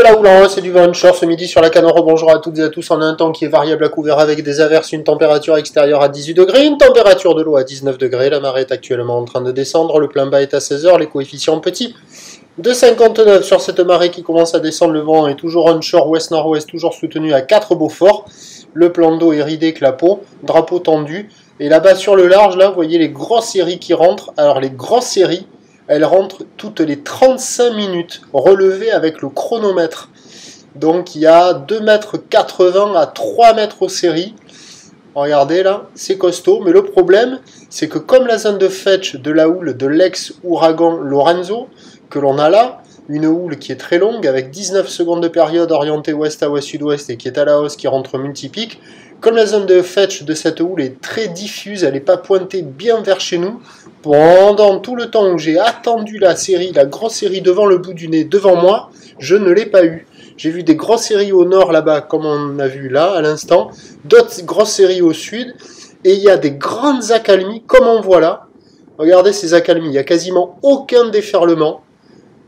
la houle en hausse et du vent onshore ce midi sur la Canot. Bonjour à toutes et à tous. On a un temps qui est variable à couvert avec des averses, une température extérieure à 18 degrés, une température de l'eau à 19 degrés. La marée est actuellement en train de descendre. Le plein bas est à 16 heures. Les coefficients petits de 59 sur cette marée qui commence à descendre. Le vent est toujours onshore, ouest-nord-ouest, toujours soutenu à 4 Beaufort. Le plan d'eau est ridé clapot, drapeau tendu. Et là-bas sur le large, là, vous voyez les grosses séries qui rentrent. Alors les grosses séries, elles rentrent toutes les 35 minutes, relevées avec le chronomètre. Donc il y a 2,80 m à 3 mètres aux séries. Regardez là, c'est costaud. Mais le problème, c'est que comme la zone de fetch de la houle de l'ex-ouragan Lorenzo, que l'on a là, une houle qui est très longue, avec 19 secondes de période orientée ouest à ouest-sud-ouest et qui est à la hausse, qui rentre multipique. Comme la zone de fetch de cette houle est très diffuse, elle n'est pas pointée bien vers chez nous, pendant tout le temps où j'ai attendu la série, la grosse série devant le bout du nez, devant moi, je ne l'ai pas eu. J'ai vu des grosses séries au nord là-bas, comme on a vu là à l'instant, d'autres grosses séries au sud, et il y a des grandes accalmies, comme on voit là. Regardez ces accalmies, il n'y a quasiment aucun déferlement.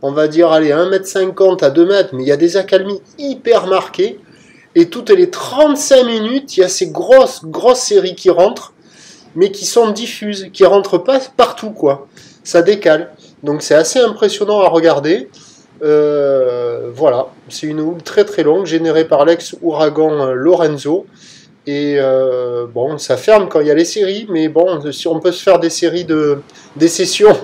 On va dire, allez, 1,50 m à 2 mètres, mais il y a des accalmies hyper marquées. Et toutes les 35 minutes, il y a ces grosses séries qui rentrent, mais qui sont diffuses, qui rentrent pas partout, quoi. Ça décale. Donc c'est assez impressionnant à regarder. Voilà, c'est une houle très très longue, générée par l'ex-ouragan Lorenzo. Et bon, ça ferme quand il y a les séries, mais bon, si on peut se faire des séries des sessions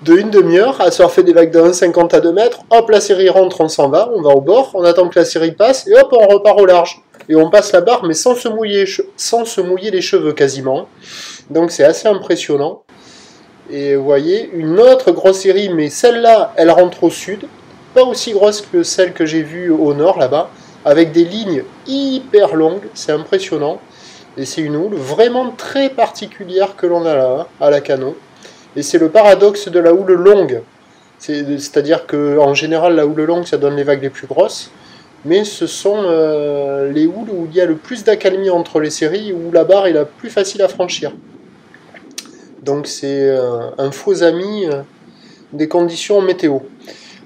de une demi-heure, à surfer des vagues de 1,50 à 2 mètres, hop, la série rentre, on s'en va, on va au bord, on attend que la série passe, et hop, on repart au large. Et on passe la barre, mais sans se mouiller les cheveux quasiment. Donc c'est assez impressionnant. Et vous voyez, une autre grosse série, mais celle-là, elle rentre au sud, pas aussi grosse que celle que j'ai vue au nord, là-bas, avec des lignes hyper longues, c'est impressionnant. Et c'est une houle vraiment très particulière que l'on a là, à la Canot. Et c'est le paradoxe de la houle longue. C'est-à-dire qu'en général, la houle longue, ça donne les vagues les plus grosses. Mais ce sont les houles où il y a le plus d'accalmie entre les séries, où la barre est la plus facile à franchir. Donc c'est un faux ami des conditions météo.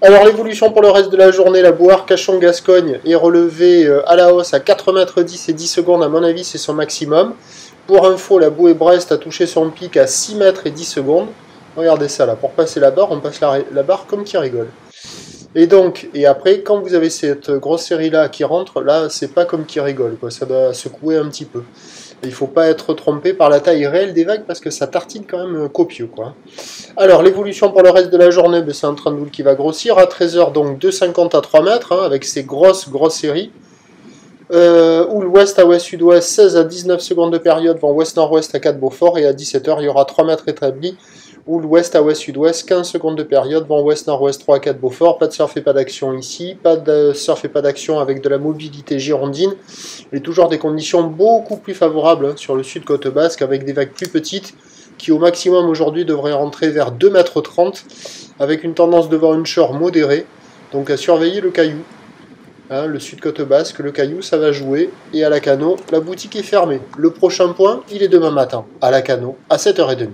Alors l'évolution pour le reste de la journée, la boire Cachon-Gascogne est relevée à la hausse à 4,10 m et 10 secondes, à mon avis c'est son maximum. Pour info, la Bouée-Brest a touché son pic à 6 mètres et 10 secondes. Regardez ça là, pour passer la barre, on passe la barre comme qui rigole. Et donc, et après, quand vous avez cette grosse série là qui rentre, là c'est pas comme qui rigole, quoi. Ça doit secouer un petit peu. Et il ne faut pas être trompé par la taille réelle des vagues parce que ça tartine quand même copieux, quoi. Alors l'évolution pour le reste de la journée, ben, c'est un train de houle qui va grossir à 13 h, donc 2,50 à 3 mètres, hein, avec ces grosses séries. Houle ouest à ouest-sud-ouest, 16 à 19 secondes de période, vent ouest-nord-ouest à 4 Beaufort, et à 17 h, il y aura 3 mètres établis. Houle ouest à ouest-sud-ouest, 15 secondes de période, vent ouest-nord-ouest 3 à 4 Beaufort, pas de surf et pas d'action ici, pas de surf et pas d'action avec de la mobilité girondine, et toujours des conditions beaucoup plus favorables hein, sur le sud côte basque, avec des vagues plus petites, qui au maximum aujourd'hui devraient rentrer vers 2,30 m, avec une tendance de vent onshore modérée, donc à surveiller le caillou. Hein, le sud côte basque, le caillou, ça va jouer. Et à la Canot, la boutique est fermée. Le prochain point, il est demain matin, à la Canot, à 7 h 30.